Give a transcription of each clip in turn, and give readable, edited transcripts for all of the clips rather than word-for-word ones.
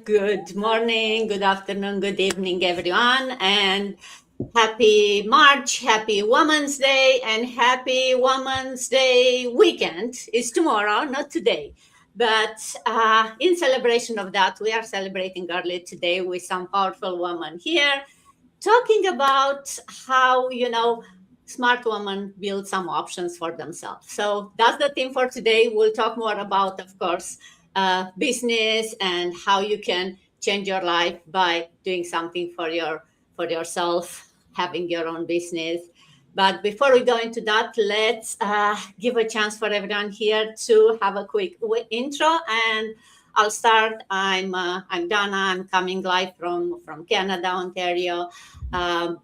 Good morning, good afternoon, good evening, everyone, and happy March, happy Women's Day, and happy Women's Day weekend. It's tomorrow, not today. But in celebration of that, we are celebrating early today with some powerful women here, talking about how, smart women build some options for themselves. So that's the theme for today. We'll talk more about, of course, business and how you can change your life by doing something for yourself, having your own business. But before we go into that, let's give a chance for everyone here to have a quick intro. And I'll start. I'm Dana. I'm coming live from Canada, Ontario.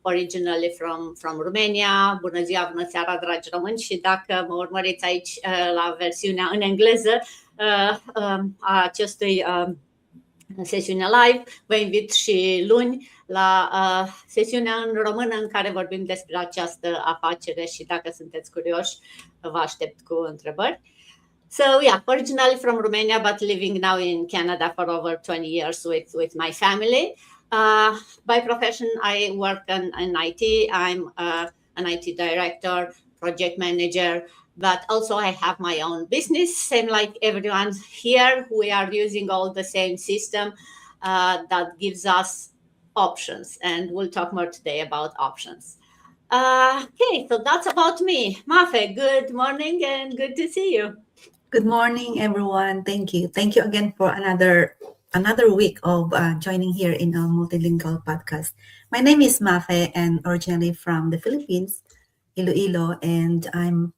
Originally from Romania. Bună ziua, bună seara, dragi români, și dacă mă urmăriți aici la versiunea în engleză a acestui sesiune live, vă invit și luni la sesiunea în română în care vorbim despre această afacere și dacă sunteți curioși, vă aștept cu întrebări. So yeah, originally from Romania, but living now in Canada for over 20 years with my family. By profession, I work in IT. I'm an IT director, project manager, but also I have my own business. Same like everyone here, we are using all the same system that gives us options, and we'll talk more today about options. Okay, so that's about me. Mafe, good morning and good to see you. Good morning, everyone. Thank you. Thank you again for another week of joining here in our multilingual podcast. My name is Mafe and originally from the Philippines, Iloilo, and I'm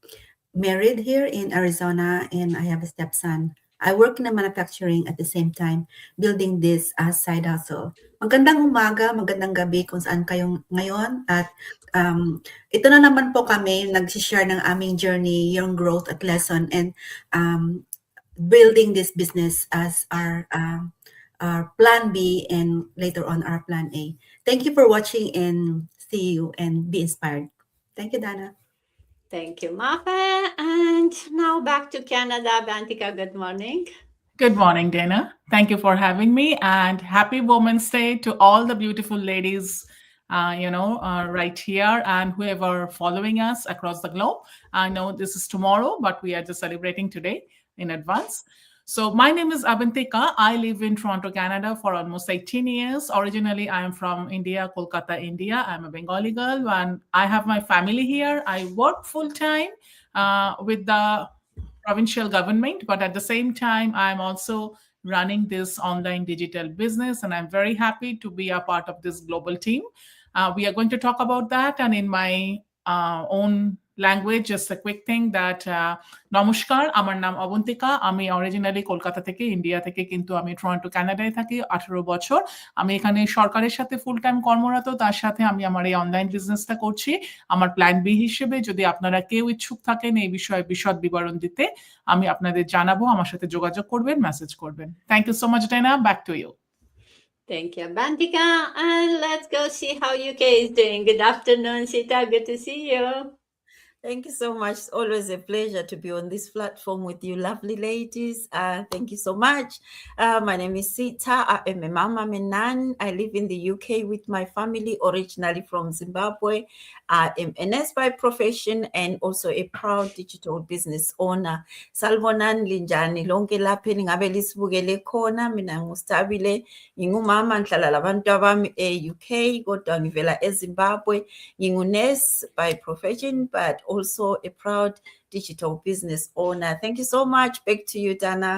married here in Arizona and I have a stepson. I work in a manufacturing at the same time, building this side hustle. Magandang umaga, magandang gabi kung saan kayong ngayon at ito na naman po kami nag-share ng aming journey, yung growth at lesson and building this business as our plan B and later on our plan A. Thank you for watching and see you and be inspired. Thank you, Dana. Thank you, Mafe. And now back to Canada. Bantika, good morning. Good morning, Dana. Thank you for having me and happy Women's Day to all the beautiful ladies, right here and whoever following us across the globe. I know this is tomorrow, but we are just celebrating today in advance. So my name is Abantika. I live in Toronto, Canada for almost 18 years. Originally, I am from India, Kolkata, India. I'm a Bengali girl and I have my family here. I work full-time with the provincial government, but at the same time, I'm also running this online digital business and I'm very happy to be a part of this global team. We are going to talk about that and in my own language, just a quick thing that নমস্কার আমার নাম অবন্তিকা আমি originally Kolkata থেকে India থেকে কিন্তু আমি Toronto কানাডায় থাকি 18 বছর আমি এখানে সরকারের সাথে ফুল টাইম কর্মরত তার সাথে আমি আমার এই অনলাইন বিজনেসটা করছি আমার প্ল্যান বি হিসেবে যদি আপনারা কেউ ইচ্ছুক থাকেন এই বিষয়ে বিশদ বিবরণ দিতে আমি আপনাদের জানাবো আমার সাথে যোগাযোগ করবেন মেসেজ করবেন থ্যাংক ইউ সো মাচ ডাইনা back to you Thank you, Bantika. And let's go see how UK is doing. Good afternoon, Sita. Good to see you. Thank you so much. It's always a pleasure to be on this platform with you lovely ladies. Thank you so much. My name is Sita. I am a mama, I'm a nan. I live in the UK with my family, originally from Zimbabwe. I am a nurse by profession and also a proud digital business owner. Salvonan linjani lonke lapha ningabe lisibukele khona mina ngustabile ngingumama ngihlala labantu abami e-UK kodwa ngivela eZimbabwe ngingunurse by profession but also a proud digital business owner. Thank you so much. Back to you, Dana.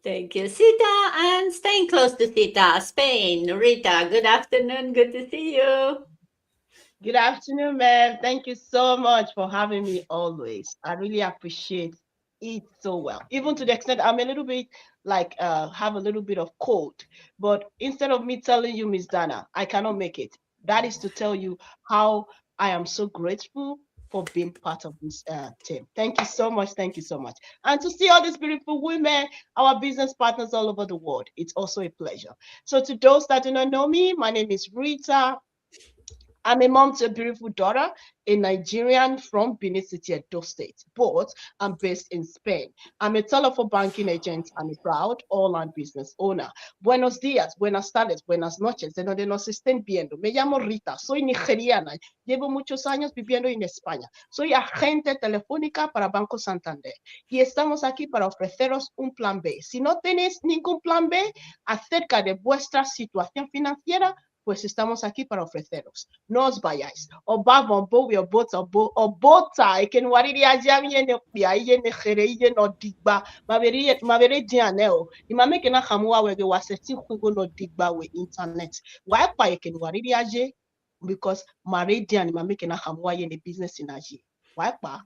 Thank you, Sita. And staying close to Sita, Spain, Rita, good afternoon. Good to see you. Good afternoon, ma'am. Thank you so much for having me always. I really appreciate it so well. Even to the extent I'm a little bit like have a little bit of cold. But instead of me telling you, Miss Dana, I cannot make it. That is to tell you how I am so grateful for being part of this team. Thank you so much. Thank you so much. And to see all these beautiful women, our business partners all over the world, it's also a pleasure. So to those that do not know me, my name is Rita. I'm a mom to a beautiful daughter, a Nigerian from Benin City, Edo State, but I'm based in Spain. I'm a telephone banking agent and a proud online business owner. Buenos días, buenas tardes, buenas noches, de donde nos estén viendo. Me llamo Rita, soy nigeriana, llevo muchos años viviendo en España. Soy agente telefónica para Banco Santander y estamos aquí para ofreceros un plan B. Si no tenéis ningún plan B acerca de vuestra situación financiera, pues estamos aquí para ofreceros. No os vayáis. Obama, Bowie, Obota, que no haría ya bien ne jere ye no digba. Maveri dianeo. Imame que na hamua we was setting hugo no digba we internet. Why pa ke no haría je? Because Maridian imame que na hamua ye ne business in aji. Why pa?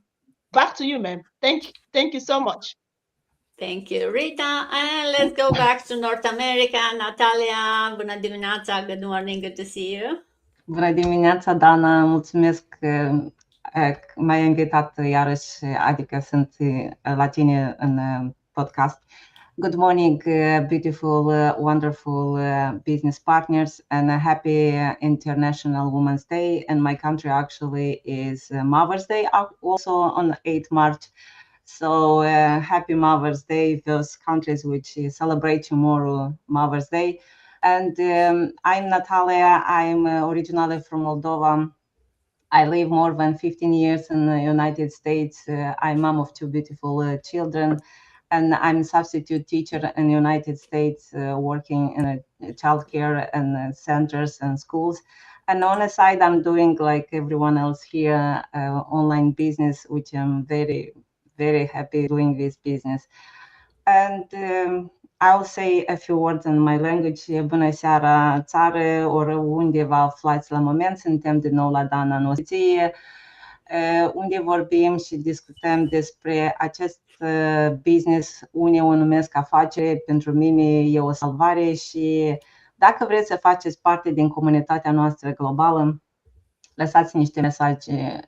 Back to you, ma'am. Thank you so much. Thank you, Rita. And let's go back to North America. Natalia, bună dimineața. Good morning. Good to see you. Bună dimineața, Dana. Mulțumesc că m-ai invitat iarăși, adică sunt la tine în podcast. Good morning, beautiful, wonderful business partners, and a happy International Women's Day. And my country actually is Mother's Day, also on 8 March. So happy Mother's Day, those countries which celebrate tomorrow Mother's Day. And I'm Natalia. I'm originally from Moldova. I live more than 15 years in the United States. I'm mom of 2 beautiful children, and I'm a substitute teacher in the United States, working in childcare and centers and schools. And on the side, I'm doing, like everyone else here, online business, which I'm very, very happy doing this business. And I'll say a few words in my language. Bună seara, țară, oriunde vă aflați la moment. Suntem din nou la Dana în Oseție, unde vorbim și discutăm despre acest business. Unii o numesc afacere, pentru mine e o salvare și dacă vreți să faceți parte din comunitatea noastră globală, lăsați niște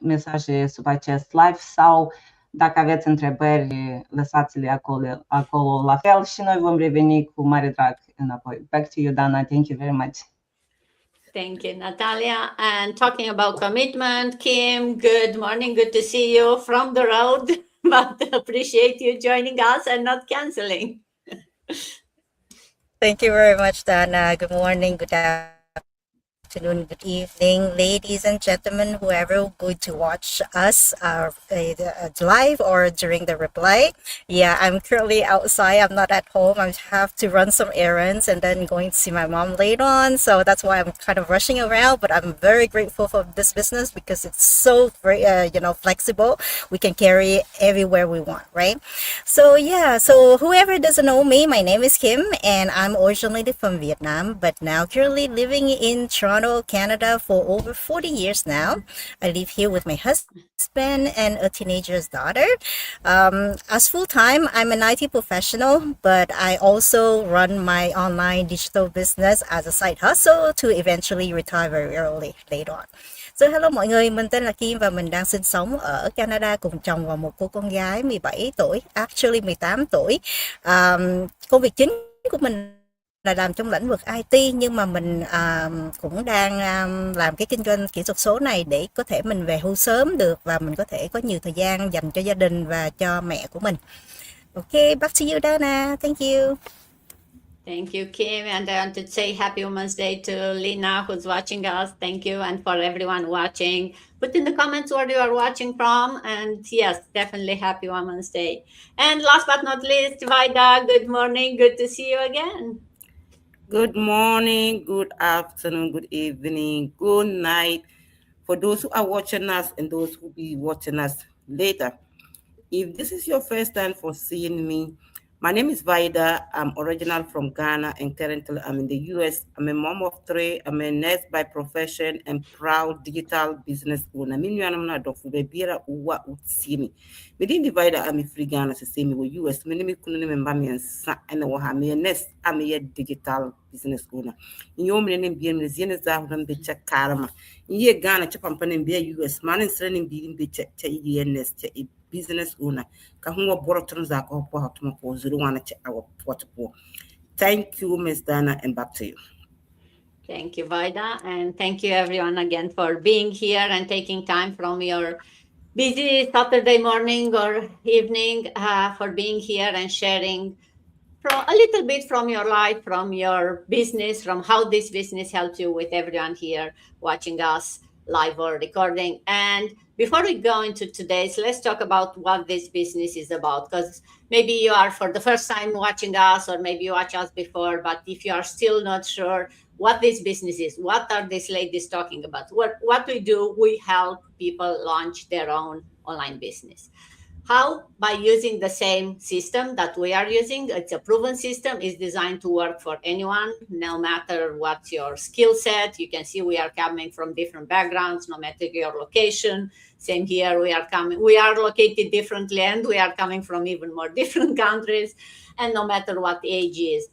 mesaje sub acest live sau dacă aveți întrebări, lăsați-le acolo la fel și noi vom reveni cu mare drag înapoi. Back to you, Dana. Thank you very much. Thank you, Natalia. And talking about commitment, Kim, good morning. Good to see you from the road, but appreciate you joining us and not canceling. Thank you very much, Dana. Good morning, good afternoon, good evening, ladies and gentlemen, whoever going to watch us live or during the replay. Yeah, I'm currently outside. I'm not at home. I have to run some errands and then going to see my mom later on. So that's why I'm kind of rushing around. But I'm very grateful for this business because it's so very, flexible. We can carry it everywhere we want, right? So yeah, so whoever doesn't know me, my name is Kim, and I'm originally from Vietnam, but now currently living in Toronto, Canada for over 40 years now. I live here with my husband and a teenager's daughter. As full-time, I'm an IT professional, but I also run my online digital business as a side hustle to eventually retire very early later on. So hello mọi người, mình tên là Kim và mình đang sinh sống ở Canada cùng chồng và một cô con gái 17 tuổi, actually 18 tuổi. Công việc chính của mình là làm trong lĩnh vực IT, nhưng mà mình cũng đang làm cái kinh doanh kỹ thuật số này để có thể mình về hưu sớm được và mình có thể có nhiều thời gian dành cho gia đình và cho mẹ của mình. Okay, back to you, Dana. Thank you. Thank you, Kim. And I want to say happy Women's Day to Lina, who's watching us. Thank you. And for everyone watching, put in the comments where you are watching from. And yes, definitely happy Women's Day. And last but not least, Vaida, good morning. Good to see you again. Good morning, good afternoon, good evening, good night. For those who are watching us and those who will be watching us later. If this is your first time for seeing me, my name is Vaida. I'm original from Ghana and currently I'm in the US. I'm a mom of 3. I'm a nurse by profession and proud digital business owner. I'm not doctor, Bira Uwa Utsimi. Within the Vaida, I'm a free Ghana to see me with US. My name is Kunimembami and I'm a nurse. I'm a digital business owner. In your name, being Zenith Zahram Bicha Karama. In your Ghana, Chapan and be US, man and sending being Bicha ENS. Business owner. Kahunga Borotrons are up for 01 our portable. Thank you, Miss Dana, and back to you. Thank you, Vaida. And thank you, everyone, again for being here and taking time from your busy Saturday morning or evening for being here and sharing from a little bit from your life, from your business, from how this business helps you with everyone here watching us live or recording. And before we go into today's, let's talk about what this business is about. Because maybe you are for the first time watching us, or maybe you watch us before, but if you are still not sure what this business is, what are these ladies talking about? What we do, we help people launch their own online business. How? By using the same system that we are using. It's a proven system, is designed to work for anyone, no matter what's your skill set. You can see we are coming from different backgrounds, no matter your location. Same here, we are located differently, and we are coming from even more different countries, and no matter what the age is.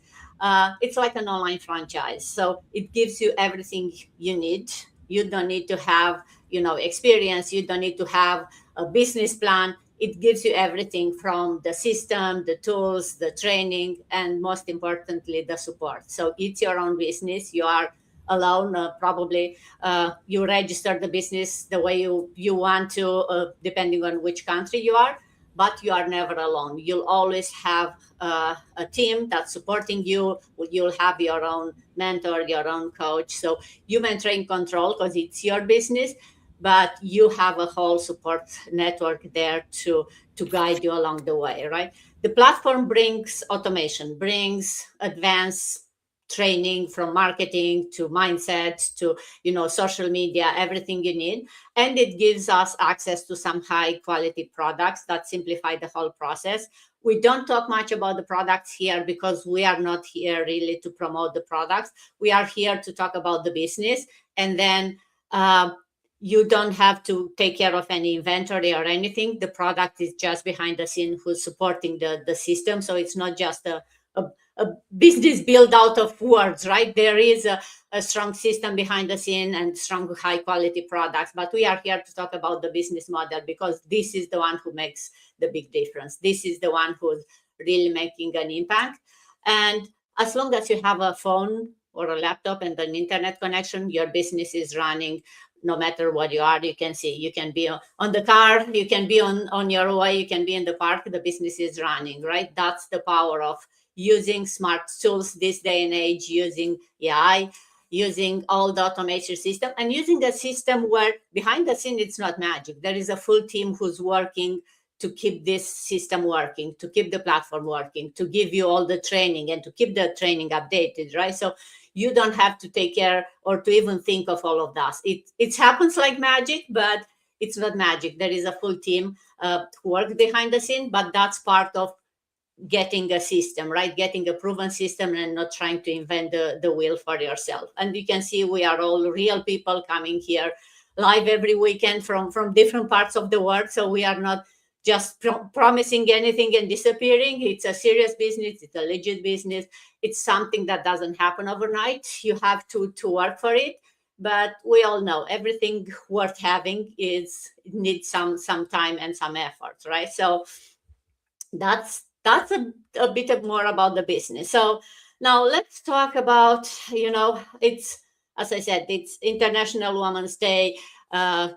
It's like an online franchise. So it gives you everything you need. You don't need to have, experience. You don't need to have a business plan. It gives you everything from the system, the tools, the training, and most importantly, the support. So it's your own business. You are alone. Probably you register the business the way you want to, depending on which country you are, but you are never alone. You'll always have a team that's supporting you. You'll have your own mentor, your own coach. So you maintain control because it's your business, but you have a whole support network there to guide you along the way, right? The platform brings automation, brings advanced training from marketing to mindset to social media, everything you need, and it gives us access to some high quality products that simplify the whole process. We don't talk much about the products here because we are not here really to promote the products. We are here to talk about the business, and then you don't have to take care of any inventory or anything. The product is just behind the scene who's supporting the system. So it's not just a business built out of words, right? There is a strong system behind the scene and strong high quality products. But we are here to talk about the business model because this is the one who makes the big difference. This is the one who's really making an impact. And as long as you have a phone or a laptop and an internet connection, your business is running no matter what you are. You can see, you can be on the car, you can be on your way, you can be in the park, the business is running, right? That's the power of using smart tools this day and age, using AI, using all the automation system, and using a system where behind the scene it's not magic. There is a full team who's working to keep this system working, to keep the platform working, to give you all the training and to keep the training updated, right? So you don't have to take care or to even think of all of that. It happens like magic, but it's not magic. There is a full team who works behind the scene, but that's part of getting a system, right? Getting a proven system and not trying to invent the wheel for yourself. And you can see we are all real people coming here live every weekend from different parts of the world. So we are not just promising anything and disappearing. It's a serious business. It's a legit business. It's something that doesn't happen overnight. You have to work for it. But we all know everything worth having needs some time and some effort, right? So that's a bit more about the business. So now let's talk about, it's, as I said, it's International Women's Day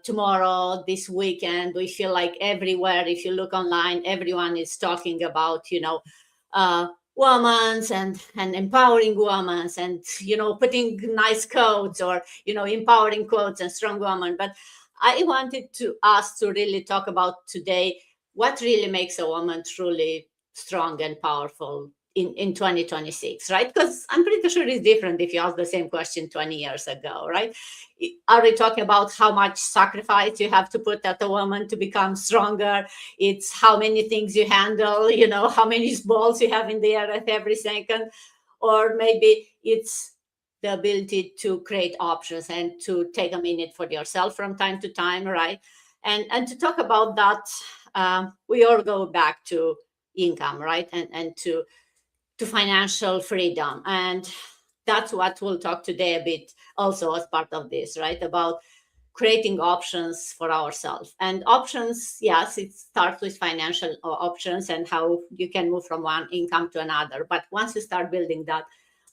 tomorrow, this weekend. We feel like everywhere, if you look online, everyone is talking about, women's and empowering women's and, putting nice quotes or, empowering quotes and strong women. But I wanted us to really talk about today what really makes a woman truly strong and powerful in 2026, right? Because I'm pretty sure it's different if you ask the same question 20 years ago, right? Are we talking about how much sacrifice you have to put at a woman to become stronger? It's how many things you handle, how many balls you have in the air at every second? Or maybe it's the ability to create options and to take a minute for yourself from time to time, right? And to talk about that, we all go back to income, right? And to financial freedom. And that's what we'll talk today a bit also as part of this, right? About creating options for ourselves. And options, yes, it starts with financial options and how you can move from one income to another. But once you start building that,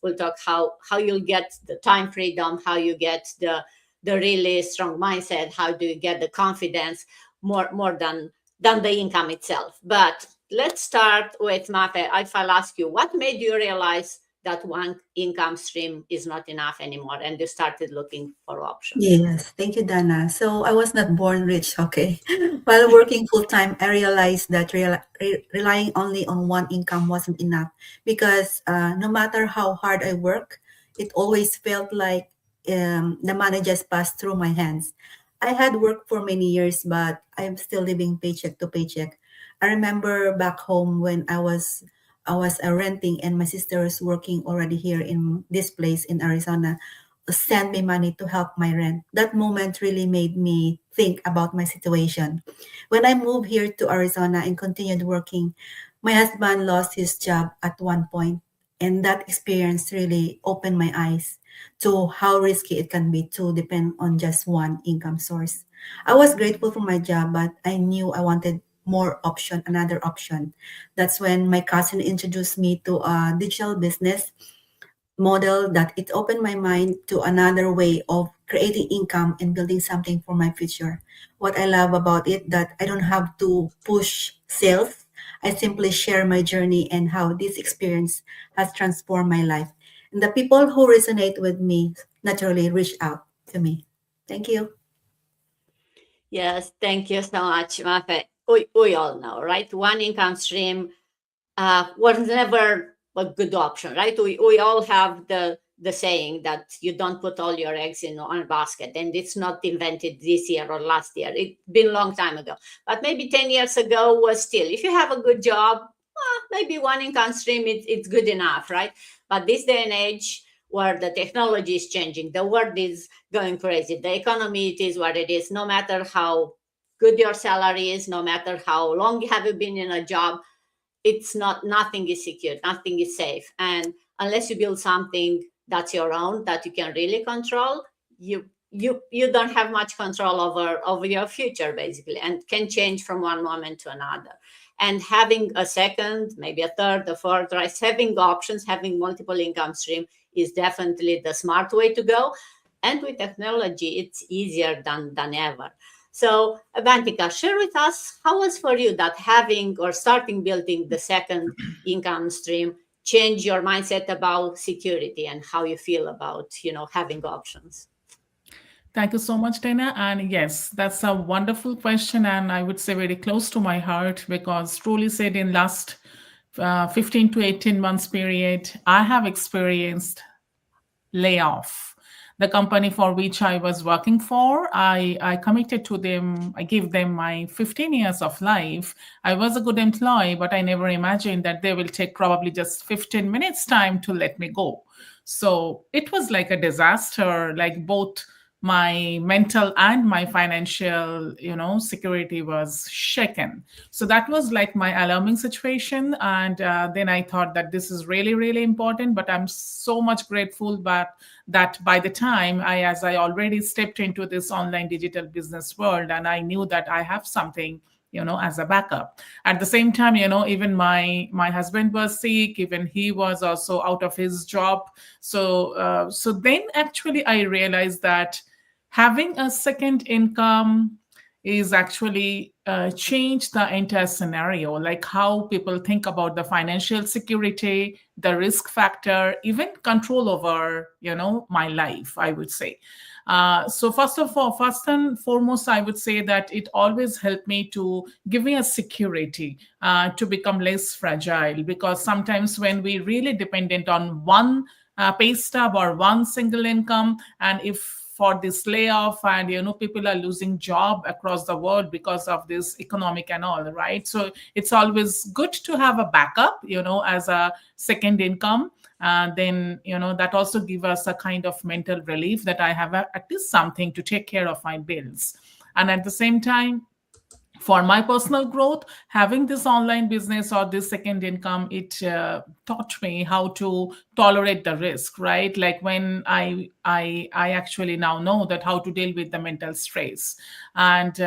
we'll talk how you'll get the time freedom, how you get the really strong mindset, how do you get the confidence more than the income itself. But let's start with Mafe. If I'll ask you, what made you realize that one income stream is not enough anymore and you started looking for options? Yes, thank you, Dana. So I was not born rich, okay? While working full time, I realized that relying only on one income wasn't enough because no matter how hard I work, it always felt like the money just passed through my hands. I had worked for many years, but I'm still living paycheck to paycheck. I remember back home when I was renting and my sister was working already here in this place in Arizona send me money to help my rent. That moment really made me think about my situation. When I moved here to Arizona and continued working, my husband lost his job at one point, and that experience really opened my eyes to how risky it can be to depend on just one income source. I was grateful for my job, but I knew I wanted another option. That's when my cousin introduced me to a digital business model that it opened my mind to another way of creating income and building something for my future. What I love about it that I don't have to push sales. I simply share my journey and how this experience has transformed my life. And the people who resonate with me naturally reach out to me. Thank you. Yes, thank you so much, Mafe. We all know, right? One income stream was never a good option, right? We all have the saying that you don't put all your eggs in one basket, and it's not invented this year or last year. It's been a long time ago, but maybe 10 years ago was still. If you have a good job, maybe one income stream it's good enough, right? But this day and age, where the technology is changing, the world is going crazy, the economy it is what it is. No matter how good your salary is, no matter how long have you been in a job, it's not, nothing is secure, nothing is safe. And unless you build something that's your own, that you can really control, you don't have much control over your future basically, and can change from one moment to another. And having a second, maybe a third, a fourth, right, having options, having multiple income stream is definitely the smart way to go. And with technology it's easier than ever. So, Avantika, share with us how was for you that having or starting building the second income stream change your mindset about security and how you feel about, having options? Thank you so much, Dana. And yes, that's a wonderful question, and I would say very close to my heart because truly said in last 15 to 18 months period, I have experienced layoff. The company for which I was working for, I committed to them, I gave them my 15 years of life. I was a good employee, but I never imagined that they will take probably just 15 minutes time to let me go. So it was like a disaster, like both my mental and my financial security was shaken. So that was like my alarming situation. And then I thought that this is really really important, but I'm so much grateful that by the time as I already stepped into this online digital business world, and I knew that I have something as a backup. At the same time, even my husband was sick, even he was also out of his job. So then actually I realized that having a second income is actually change the entire scenario, like how people think about the financial security, the risk factor, even control over my life, I would say. So first and foremost, I would say that it always helped me to give me a security to become less fragile, because sometimes when we really dependent on one pay stub or one single income, and if for this layoff and people are losing job across the world because of this economic and all, right? So it's always good to have a backup as a second income. Then that also give us a kind of mental relief that I have at least something to take care of my bills. And at the same time, for my personal growth, having this online business or this second income, it taught me how to tolerate the risk, right? Like when I actually now know that how to deal with the mental stress. And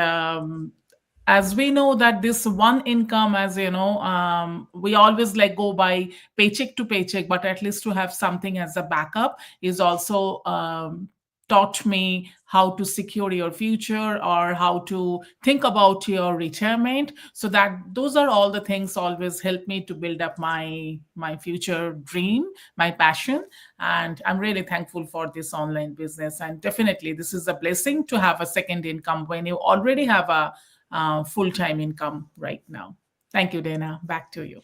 as we know that this one income, as you know, we always like go by paycheck to paycheck, but at least to have something as a backup is also taught me how to secure your future or how to think about your retirement. So that those are all the things always help me to build up my future dream, my passion. And I'm really thankful for this online business, and definitely this is a blessing to have a second income when you already have a full-time income right now. Thank you, Dana. Back to you.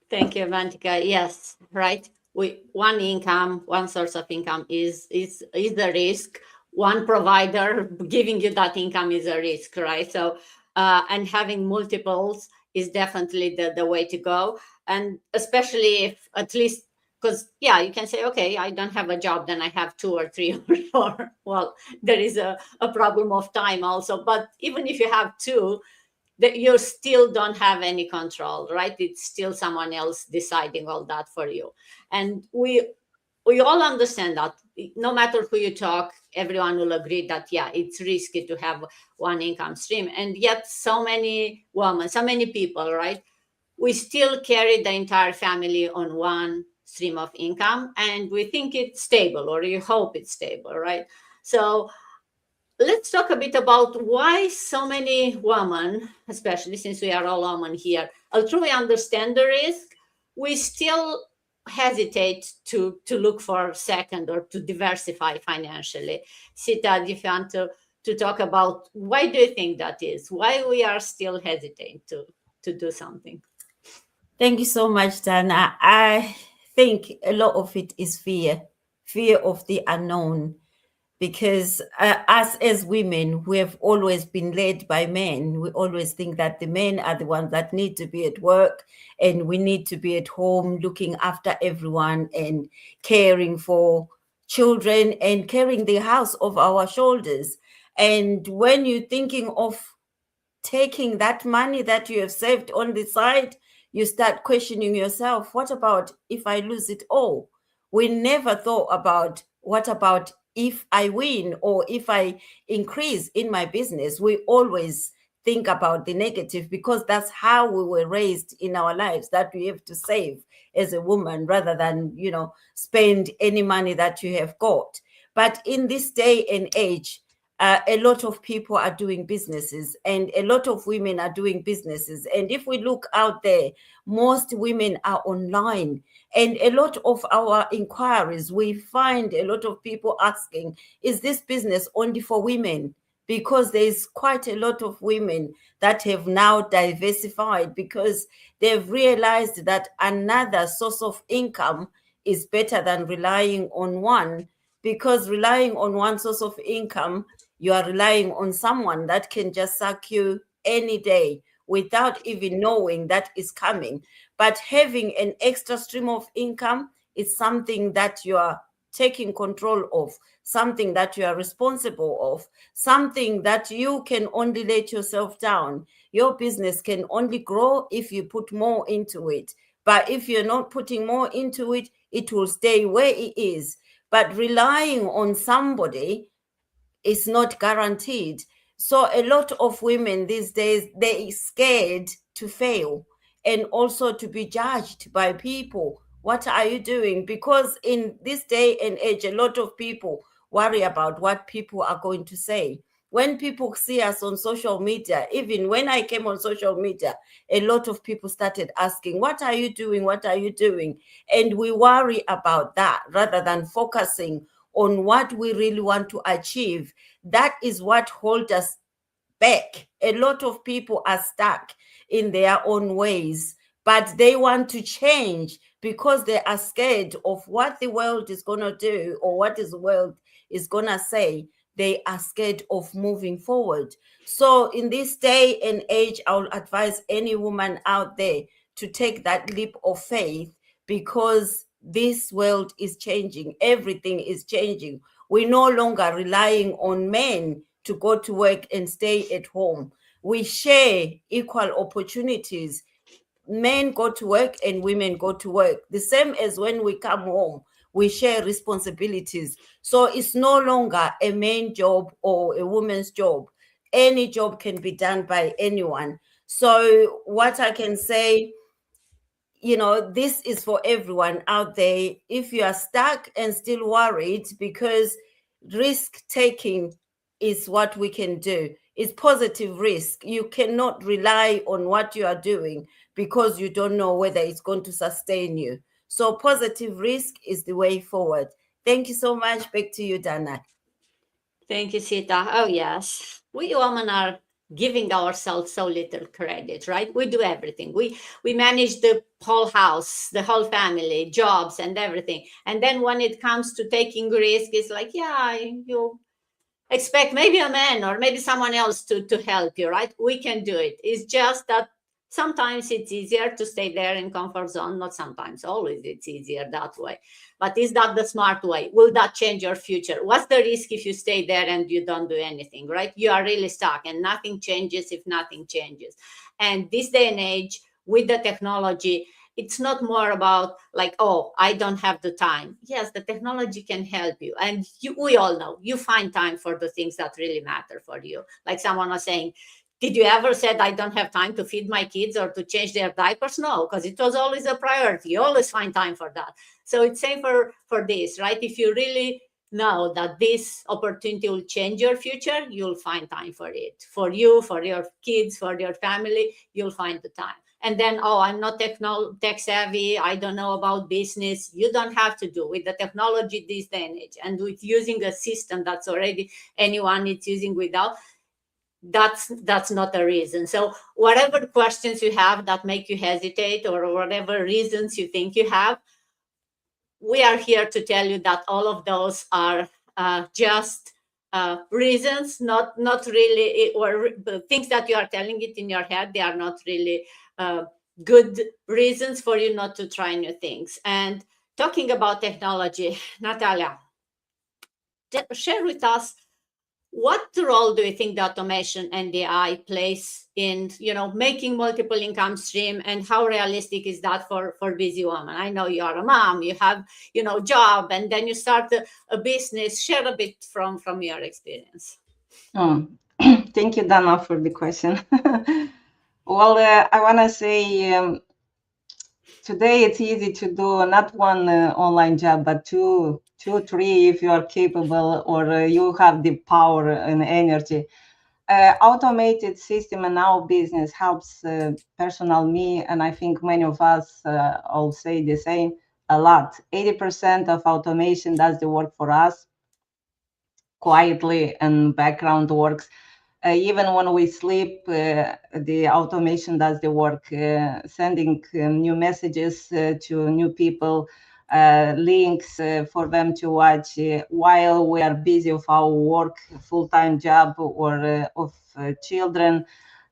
Thank you, Vantika. Yes, right. One income, one source of income is the risk. One provider giving you that income is a risk, right? So, and having multiples is definitely the way to go. And especially if at least, because yeah, you can say, okay, I don't have a job, then I have two or three or four. Well, there is a problem of time also. But even if you have two, that you still don't have any control, right? It's still someone else deciding all that for you. And we all understand that no matter who you talk, everyone will agree that yeah, it's risky to have one income stream. And yet so many women, so many people, right, we still carry the entire family on one stream of income, and we think it's stable, or you hope it's stable, right? So let's talk a bit about why so many women, especially since we are all women here, although we understand the risk, we still hesitate to look for second or to diversify financially. Sita, if you want to talk about why do you think that is? Why we are still hesitant to do something? Thank you so much, Dana. I think a lot of it is fear of the unknown. Because us as women, we have always been led by men. We always think that the men are the ones that need to be at work, and we need to be at home looking after everyone and caring for children and carrying the house off our shoulders. And when you're thinking of taking that money that you have saved on the side, you start questioning yourself, what about if I lose it all? We never thought about what about if I win or if I increase in my business. We always think about the negative because that's how we were raised in our lives, that we have to save as a woman rather than, spend any money that you have got. But in this day and age, a lot of people are doing businesses and a lot of women are doing businesses. And if we look out there, most women are online. And a lot of our inquiries, we find a lot of people asking, is this business only for women? Because there's quite a lot of women that have now diversified because they've realized that another source of income is better than relying on one. Because relying on one source of income, you are relying on someone that can just suck you any day without even knowing that is coming. But having an extra stream of income is something that you are taking control of, something that you are responsible of, something that you can only let yourself down. Your business can only grow if you put more into it. But if you're not putting more into it, it will stay where it is. But relying on somebody is not guaranteed. So a lot of women these days, they're scared to fail and also to be judged by people. What are you doing? Because in this day and age, a lot of people worry about what people are going to say. When people see us on social media, even when I came on social media, a lot of people started asking, what are you doing? What are you doing? And we worry about that rather than focusing on what we really want to achieve. That is what holds us back. A lot of people are stuck in their own ways, but they want to change because they are scared of what the world is going to do or what the world is going to say. They are scared of moving forward. So in this day and age, I will advise any woman out there to take that leap of faith, because this world is changing. Everything is changing. We're no longer relying on men to go to work and stay at home. We share equal opportunities. Men go to work and women go to work. The same as when we come home, we share responsibilities. So it's no longer a man's job or a woman's job. any job can be done by anyone. So what I can say, this is for everyone out there. If you are stuck and still worried, because risk taking is what we can do. It's positive risk. You cannot rely on what you are doing because you don't know whether it's going to sustain you. So positive risk is the way forward. Thank you so much. Back to you, Dana. Thank you, Sita. Oh, yes. We women are giving ourselves so little credit, right? We do everything. We manage the whole house, the whole family, jobs and everything. And then when it comes to taking risk, it's like, yeah, you expect maybe a man or maybe someone else to help you, right? We can do it. It's just that sometimes it's easier to stay there in comfort zone. Not sometimes, always it's easier that way. But is that the smart way? Will that change your future? What's the risk if you stay there and you don't do anything, right? You are really stuck and nothing changes if nothing changes. And this day and age, with the technology, it's not more about like, oh, I don't have the time. Yes, the technology can help you, and we all know you find time for the things that really matter for you. Like someone was saying, did you ever said I don't have time to feed my kids or to change their diapers? No, because it was always a priority. You always find time for that. So it's same for this, right? If you really know that this opportunity will change your future, you'll find time for it. For you, for your kids, for your family, you'll find the time. And then, oh, I'm not tech savvy, I don't know about business. You don't have to do with the technology this day and age, and with using a system that's already anyone is using without, that's not a reason. So whatever questions you have that make you hesitate, or whatever reasons you think you have, we are here to tell you that all of those are just reasons, not really, or the things that you are telling it in your head, they are not really good reasons for you not to try new things. And talking about technology, Natalia, share with us, what role do you think the automation and the AI plays in, making multiple income stream, and how realistic is that for busy women? I know you are a mom, you have, job, and then you start a business. Share a bit from your experience. Thank you, Dana, for the question. Well, I want to say today it's easy to do not one online job, but two, three, if you are capable, or you have the power and energy. Automated system in our business helps personal me, and I think many of us all say the same, a lot. 80% of automation does the work for us quietly, and background works. Even when we sleep, the automation does the work, sending new messages to new people, links for them to watch while we are busy of our work, full-time job, or of children,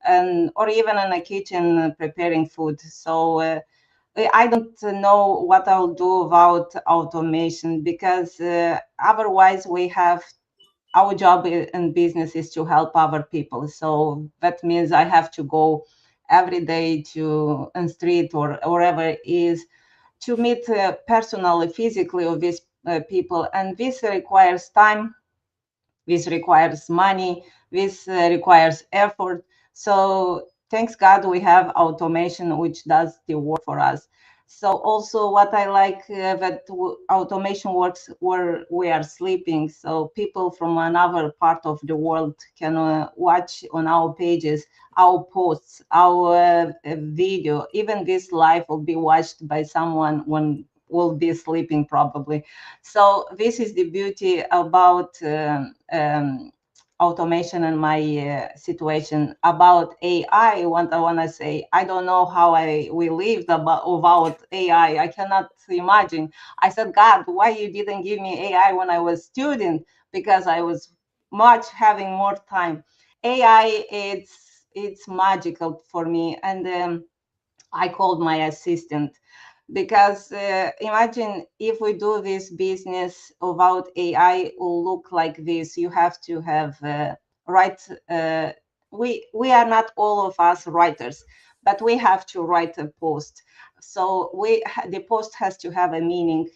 and or even in a kitchen preparing food. So I don't know what I'll do about automation, because otherwise we have our job in business is to help other people. So that means I have to go every day to on street or wherever it is to meet personally, physically with these people. And this requires time, this requires money, this requires effort. So thanks God we have automation which does the work for us. So also what I like that automation works where we are sleeping. So people from another part of the world can watch on our pages, our posts, our video. Even this live will be watched by someone when we'll be sleeping probably. So this is the beauty about automation in my situation. About AI, what I want to say, I don't know how we lived without AI. I cannot imagine. I said, God, why you didn't give me AI when I was student? Because I was much having more time. AI, it's magical for me. And I called my assistant, because imagine if we do this business without AI, it will look like this. You have to have write. We are not all of us writers, but we have to write a post. So the post has to have a meaning.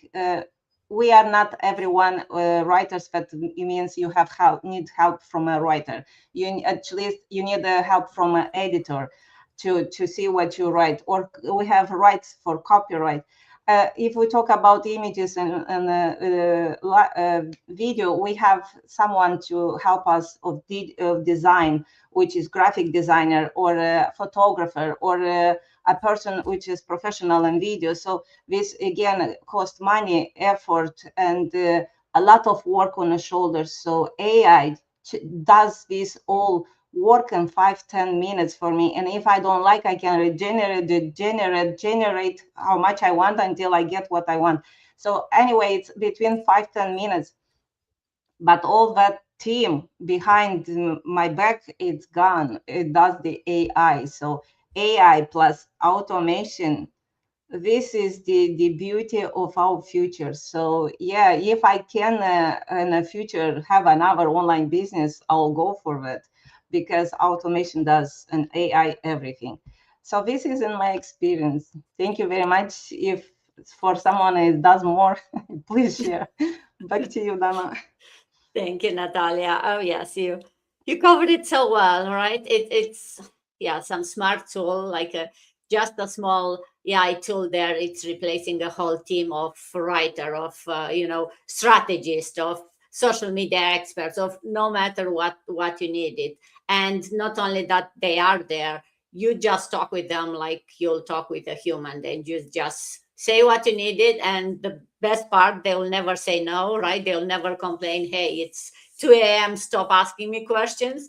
we are not everyone writers, but it means you have need help from a writer. At least you need help from an editor to see what you write, or we have rights for copyright. If we talk about images and video, we have someone to help us of design, which is graphic designer or a photographer or a person which is professional in video. So this again costs money, effort, and a lot of work on the shoulders. So AI does this all work in 5-10 minutes for me, and if I don't like, I can generate how much I want until I get what I want. So anyway, it's between 5-10 minutes, but all that team behind my back, it's gone. It does the AI. So AI plus automation, this is the beauty of our future. So yeah, if I can in the future have another online business, I'll go for that, because automation does and AI everything. So this is in my experience. Thank you very much. If for someone it does more, please share. Back to you, Dana. Thank you, Natalia. Oh yes, you covered it so well, right? It's some smart tool like just a small AI tool there. It's replacing a whole team of writer, of strategist, of social media experts, of no matter what you need it. And not only that, they are there. You just talk with them like you'll talk with a human. Then you just say what you needed, and the best part, they will never say no, right? They'll never complain, hey, it's 2 a.m., stop asking me questions,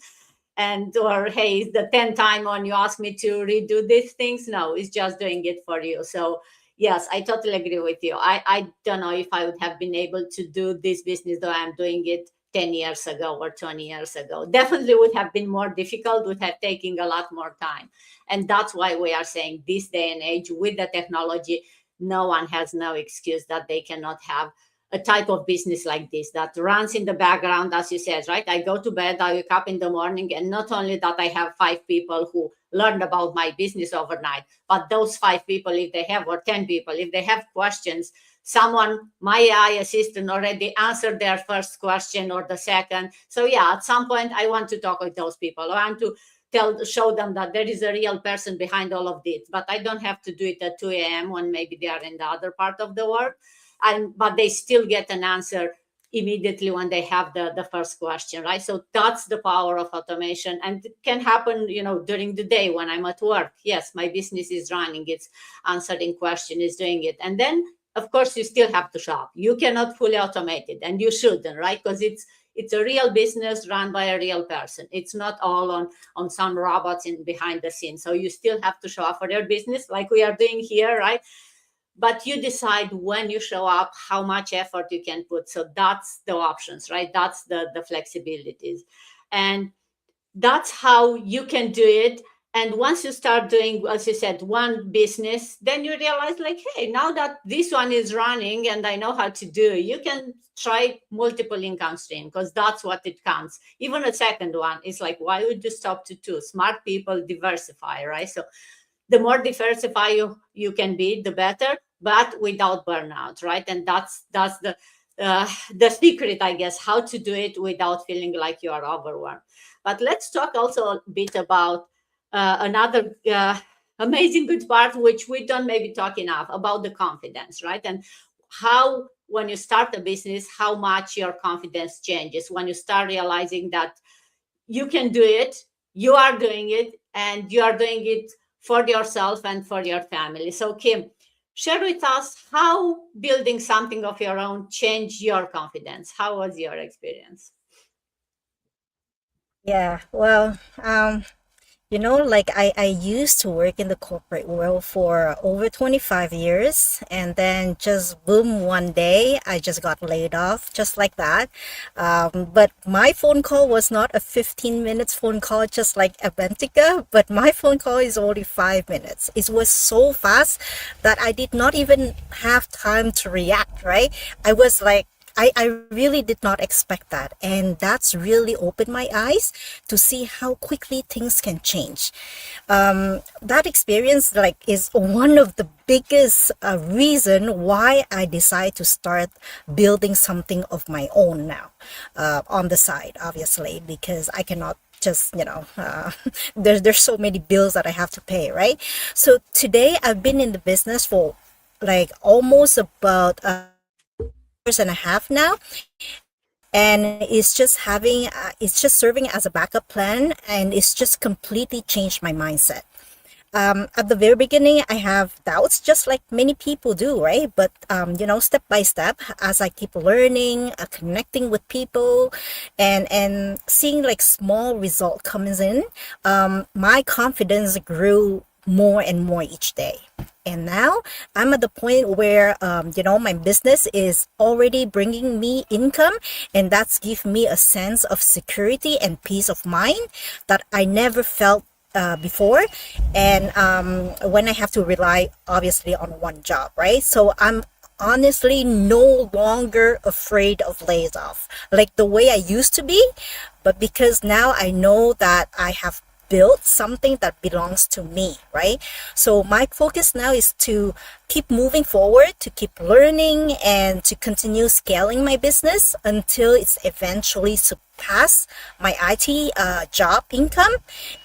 and or hey, it's the 10th time when you ask me to redo these things. No, it's just doing it for you. So yes, I totally agree with you. I don't know if I would have been able to do this business though I'm doing it 10 years ago or 20 years ago. Definitely would have been more difficult, would have taken a lot more time. And that's why we are saying this day and age with the technology, no one has no excuse that they cannot have a type of business like this that runs in the background, as you said, right? I go to bed, I wake up in the morning, and not only that I have 5 people who learned about my business overnight, but those 5 people, if they have, or 10 people, if they have questions, someone, my AI assistant, already answered their first question or the second. So yeah, at some point I want to talk with those people. I want to show them that there is a real person behind all of this, but I don't have to do it at 2 a.m. when maybe they are in the other part of the world. But they still get an answer immediately when they have the first question, right? So that's the power of automation, and it can happen, during the day when I'm at work. Yes, my business is running, it's answering question, is doing it. And then of course you still have to shop. You cannot fully automate it, and you shouldn't, right? Because it's a real business run by a real person. It's not all on some robots in behind the scenes. So you still have to show up for your business like we are doing here, right? But you decide when you show up, how much effort you can put. So that's the options, right? That's the flexibilities. And that's how you can do it. And once you start doing, as you said, one business, then you realize like, hey, now that this one is running and I know how to do it, you can try multiple income stream, because that's what it counts. Even a second one is like, why would you stop to 2? Smart people diversify, right? So the more diversify you can be, the better, but without burnout, right? And that's the secret, I guess, how to do it without feeling like you are overwhelmed. But let's talk also a bit about another amazing good part, which we don't maybe talk enough about, the confidence, right? And how, when you start a business, how much your confidence changes when you start realizing that you can do it, you are doing it, and you are doing it for yourself and for your family. So Kim, share with us how building something of your own changed your confidence. How was your experience? Yeah, well, like I used to work in the corporate world for over 25 years, and then just boom, one day I just got laid off just like that. But my phone call was not a 15 minutes phone call just like Aventica, but my phone call is only 5 minutes. It was so fast that I did not even have time to react, right? I was like, I really did not expect that. And that's really opened my eyes to see how quickly things can change. That experience like is one of the biggest reason why I decide to start building something of my own now, on the side, obviously, because I cannot just there's so many bills that I have to pay, right? So today I've been in the business for like almost about 2 years and a half now, and it's just serving as a backup plan, and it's just completely changed my mindset. At the very beginning, I have doubts, just like many people do, right? But step by step, as I keep learning, connecting with people, and seeing like small result comes in, my confidence grew more and more each day. And now I'm at the point where, my business is already bringing me income, and that's give me a sense of security and peace of mind that I never felt before. And when I have to rely obviously on one job, right? So I'm honestly no longer afraid of lays off like the way I used to be, but because now I know that I have built something that belongs to me, right? So my focus now is to keep moving forward, to keep learning, and to continue scaling my business until it's eventually surpass my IT job income.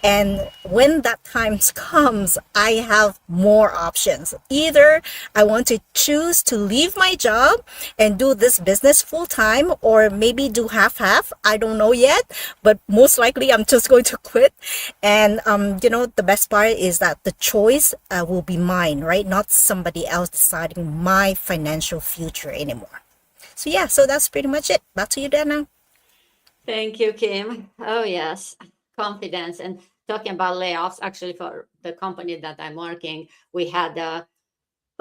And when that time comes, I have more options. Either I want to choose to leave my job and do this business full time, or maybe do half. I don't know yet, but most likely I'm just going to quit. And the best part is that the choice will be mine, right? Not somebody else deciding my financial future anymore. So yeah, so that's pretty much it. Back to you, Dana. Thank you, Kim. Oh, yes, confidence. And talking about layoffs, actually, for the company that I'm working, we had a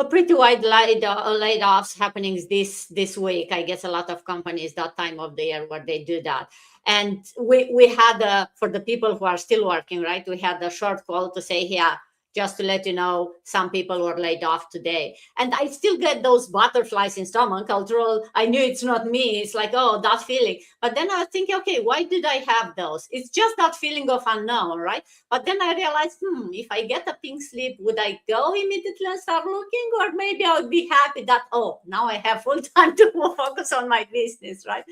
pretty wide layoffs happenings this week. I guess a lot of companies that time of the year where they do that. And we had for the people who are still working, right? We had a short call to say, yeah, just to let you know, some people were laid off today. And I still get those butterflies in stomach. Although I knew it's not me. It's like, oh, that feeling. But then I was thinking, okay, why did I have those? It's just that feeling of unknown, right? But then I realized, if I get a pink slip, would I go immediately and start looking? Or maybe I would be happy that, oh, now I have full time to focus on my business, right?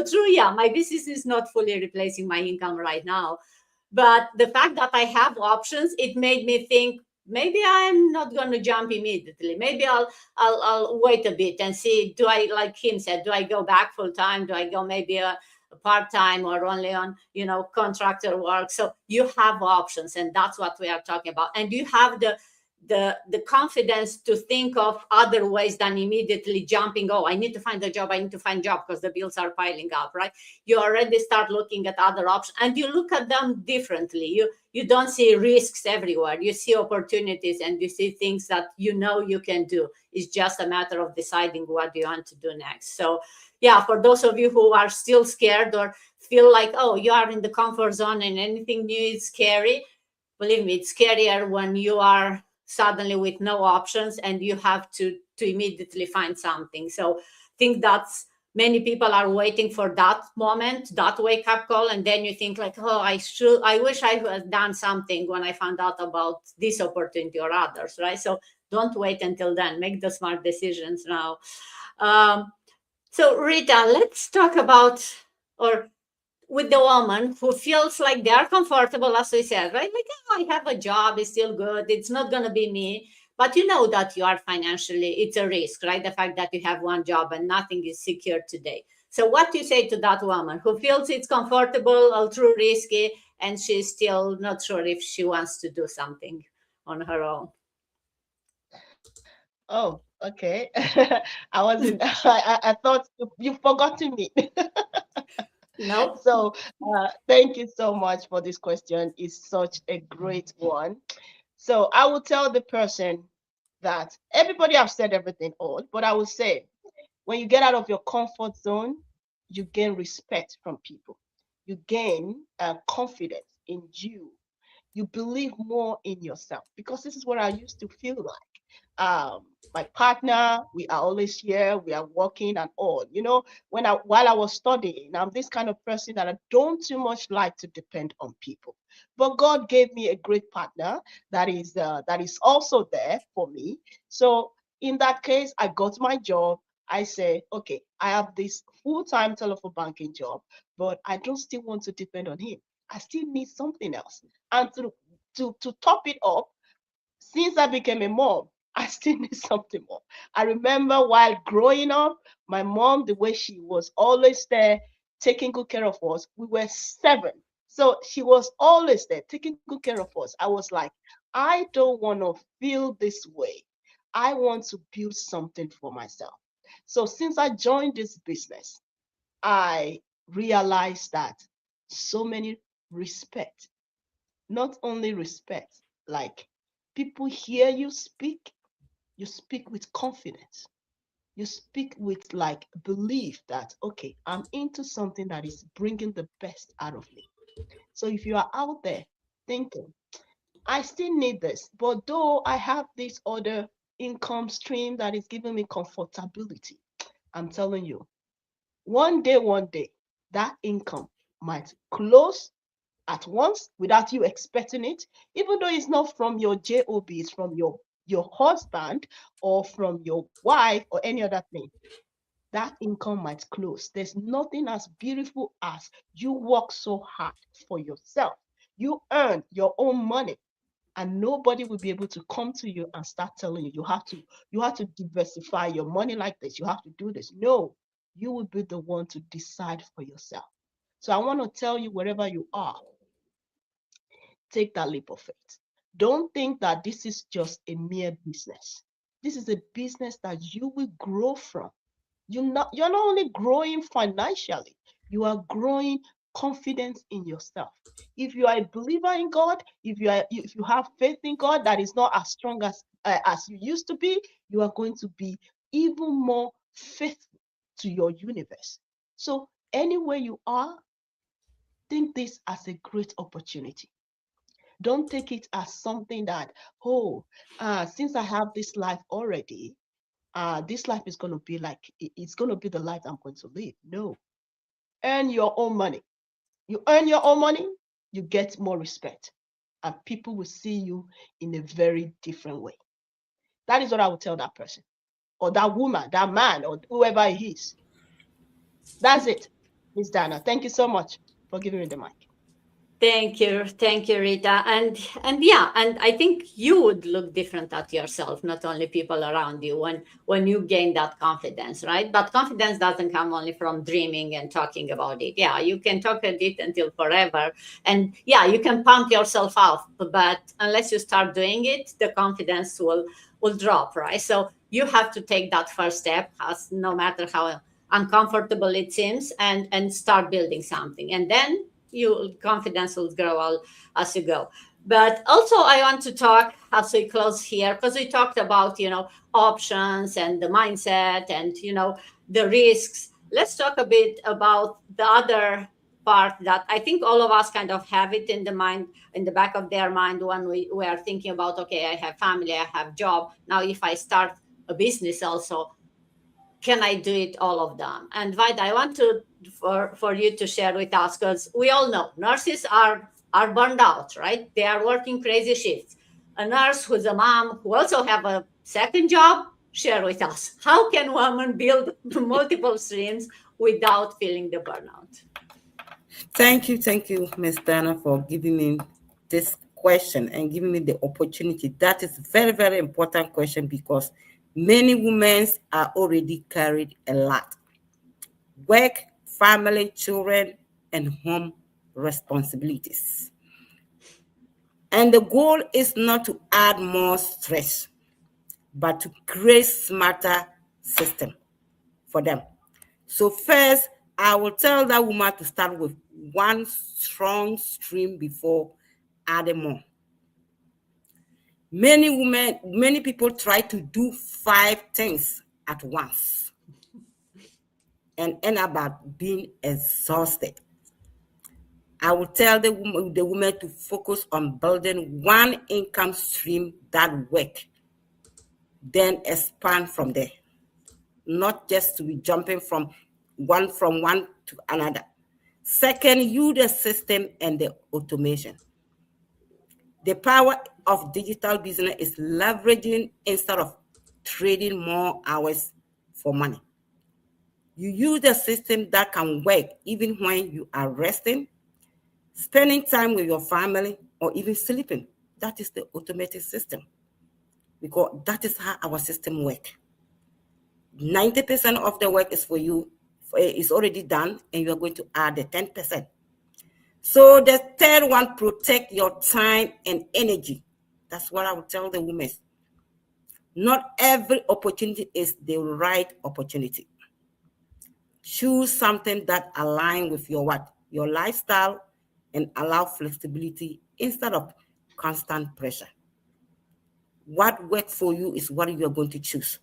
True, yeah, my business is not fully replacing my income right now. But the fact that I have options, it made me think maybe I'm not going to jump immediately. Maybe I'll wait a bit and see. Do I, like him said, do I go back full time? Do I go maybe a part time or only on contractor work? So you have options, and that's what we are talking about. And you have the confidence to think of other ways than immediately jumping, oh, I need to find a job, because the bills are piling up, right? You already start looking at other options, and you look at them differently. You don't see risks everywhere. You see opportunities, and you see things that you can do. It's just a matter of deciding what you want to do next. So yeah, for those of you who are still scared or feel like, oh, you are in the comfort zone and anything new is scary, believe me, it's scarier when you are suddenly with no options and you have to immediately find something. So I think that's many people are waiting for that moment, that wake up call, and then you think like, oh, I wish I had done something when I found out about this opportunity or others, right? So don't wait until then. Make the smart decisions now. So Rita, let's talk about, or with the woman who feels like they are comfortable, as we said, right? Like, oh, I have a job, it's still good, it's not going to be me. But you know that you are financially, it's a risk, right? The fact that you have one job and nothing is secure today. So what do you say to that woman who feels it's comfortable, a true risky, and she's still not sure if she wants to do something on her own? Oh, okay. I wasn't. I thought you forgotten me. No? So, thank you so much for this question. It's such a great one. So, I will tell the person that everybody have said everything all, but I will say when you get out of your comfort zone, you gain respect from people. You gain confidence in you. You believe more in yourself, because this is what I used to feel like. My partner, we are always here, we are working and all. While I was studying, I'm this kind of person that I don't too much like to depend on people. But God gave me a great partner that is also there for me. So in that case, I got my job. I say, okay, I have this full-time telephone banking job, but I don't still want to depend on him. I still need something else. And to top it up, since I became a mom, I still need something more. I remember while growing up, my mom, the way she was always there, taking good care of us. We were 7. So she was always there, taking good care of us. I was like, I don't want to feel this way. I want to build something for myself. So since I joined this business, I realized that so many respect, not only respect, like people hear you speak with confidence. You speak with like belief that, okay, I'm into something that is bringing the best out of me. So if you are out there thinking, I still need this, but though I have this other income stream that is giving me comfortability, I'm telling you, one day, that income might close at once without you expecting it, even though it's not from your job, it's from your husband or from your wife or any other thing. That income might close. There's nothing as beautiful as you work so hard for yourself. You earn your own money, and nobody will be able to come to you and start telling you you have to diversify your money like this. You have to do this. No, you will be the one to decide for yourself. So I want to tell you, wherever you are, take that leap of faith. Don't think that this is just a mere business. This is a business that you will grow from. You're not only growing financially, you are growing confidence in yourself. If you are a believer in God, if you have faith in God that is not as strong as you used to be, you are going to be even more faithful to your universe. So anywhere you are, think this as a great opportunity. Don't take it as something that, since I have this life already, this life is going to be like, it's going to be the life I'm going to live. No, earn your own money. You earn your own money, you get more respect, and people will see you in a very different way. That is what I would tell that person, or that woman, that man, or whoever he is. That's it, Miss Dana. Thank you so much for giving me the mic. Thank you, Rita. And yeah, and I think you would look different at yourself, not only people around you, when you gain that confidence, right? But confidence doesn't come only from dreaming and talking about it. Yeah, you can talk at it until forever, and yeah, you can pump yourself up, but unless you start doing it, the confidence will drop, right? So you have to take that first step, as no matter how uncomfortable it seems, and start building something, and then your confidence will grow as you go. But also I want to talk as we close here, because we talked about options and the mindset and the risks. Let's talk a bit about the other part that I think all of us kind of have it in the mind, in the back of their mind, when we are thinking about, okay, I have family, I have job, now if I start a business also, can I do it all of them? And Vaida, I want for you to share with us, because we all know nurses are burned out, right? They are working crazy shifts. A nurse who's a mom who also have a second job, share with us, how can women build multiple streams without feeling the burnout? Thank you, Ms. Dana, for giving me this question and giving me the opportunity. That is very, very important question, because many women are already carried a lot. Work, family, children, and home responsibilities. And the goal is not to add more stress, but to create smarter system for them. So first, I will tell that woman to start with one strong stream before adding more. Many people try to do 5 things at once and end up being exhausted. I will tell the woman to focus on building one income stream that work. then expand from there. Not just to be jumping from one to another. Second, use the system and the automation. The power of digital business is leveraging instead of trading more hours for money. You use the system that can work even when you are resting, spending time with your family, or even sleeping. That is the automated system, because that is how our system works. 90% of the work is for you, is already done, and you are going to add the 10%. So the third one, protect your time and energy. That's what I would tell the women. Not every opportunity is the right opportunity. Choose something that aligns with your what? Your lifestyle, and allow flexibility instead of constant pressure. What works for you is what you are going to choose.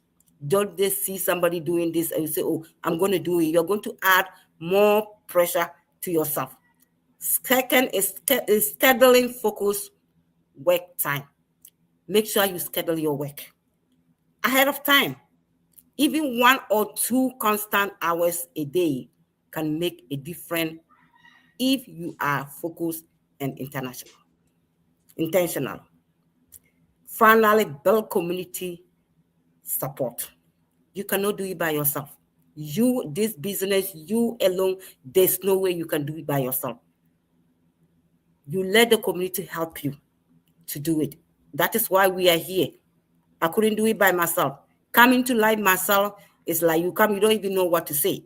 Don't just see somebody doing this and you say, oh, I'm going to do it. You're going to add more pressure to yourself. Second is scheduling focus work time. Make sure you schedule your work ahead of time. Even 1 or 2 constant hours a day can make a difference if you are focused and intentional. Finally, build community support. You cannot do it by yourself. This business, you alone, there's no way you can do it by yourself. You let the community help you to do it. That is why we are here. I couldn't do it by myself. Coming to life myself is like you don't even know what to say.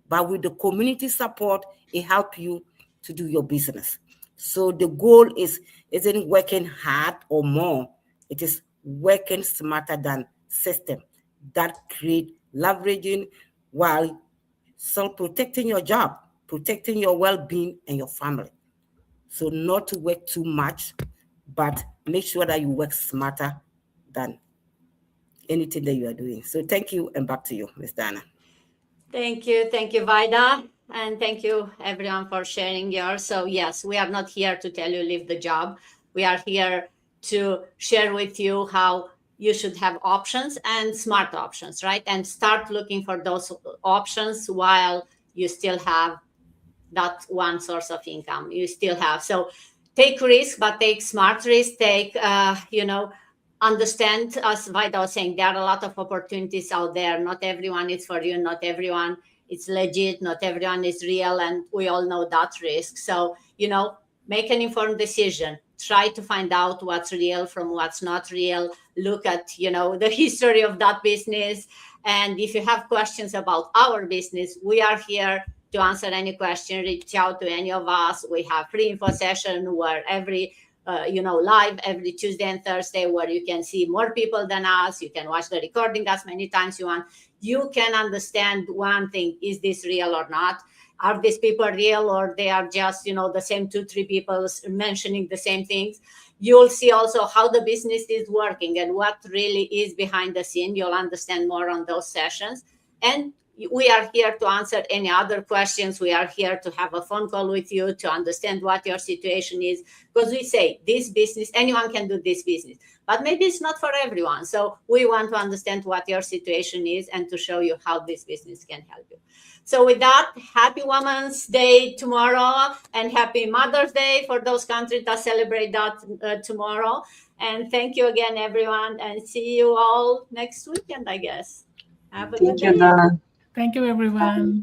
But with the community support, it helps you to do your business. So the goal isn't working hard or more. It is working smarter than system that create leveraging while still protecting your job, protecting your well-being and your family. So not to work too much, but make sure that you work smarter than anything that you are doing. So thank you, and back to you, Ms. Dana. Thank you, Vida, and thank you everyone for sharing yours. So yes, we are not here to tell you leave the job. We are here to share with you how you should have options and smart options, right? And start looking for those options while you still have that one source of income you still have. So take risk, but take smart risk. Take understand, as Vida was saying, there are a lot of opportunities out there. Not everyone is for you, not everyone is legit, not everyone is real, and we all know that risk. So make an informed decision. Try to find out what's real from what's not real. Look at the history of that business. And if you have questions about our business, we are here to answer any question. Reach out to any of us. We have free info session where every live every Tuesday and Thursday, where you can see more people than us. You can watch the recording as many times you want. You can understand one thing: is this real or not? Are these people real, or they are just the same 2-3 people mentioning the same things? You'll see also how the business is working and what really is behind the scene. You'll understand more on those sessions. And we are here to answer any other questions. We are here to have a phone call with you to understand what your situation is. Because we say this business, anyone can do this business, but maybe it's not for everyone. So we want to understand what your situation is and to show you how this business can help you. So with that, happy Women's Day tomorrow, and happy Mother's Day for those countries that celebrate that tomorrow. And thank you again, everyone, and see you all next weekend, I guess. Have a good day. Thank you, Dana. Thank you, everyone.